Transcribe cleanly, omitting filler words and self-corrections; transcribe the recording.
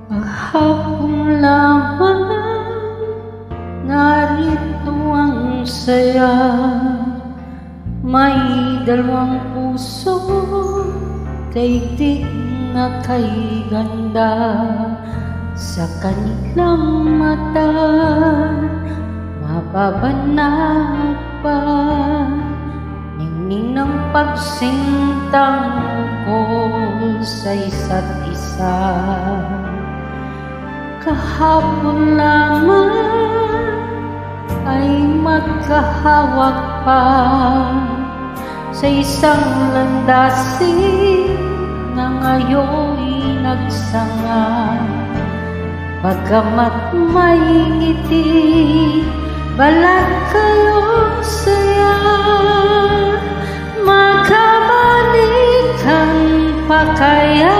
Kahapon lamang narito ang saya. May dalawang puso, daigdig na kay ganda. Sa kanilang mata, mababanag pa ningning ng pagsintang ko sa isa't isa. Kahapon lamang ay magkahawak pa sa isang landasin na ngayon'y nagsanga. Bagamat may ngiti, balat kayong saya, magkabalikan pa kaya?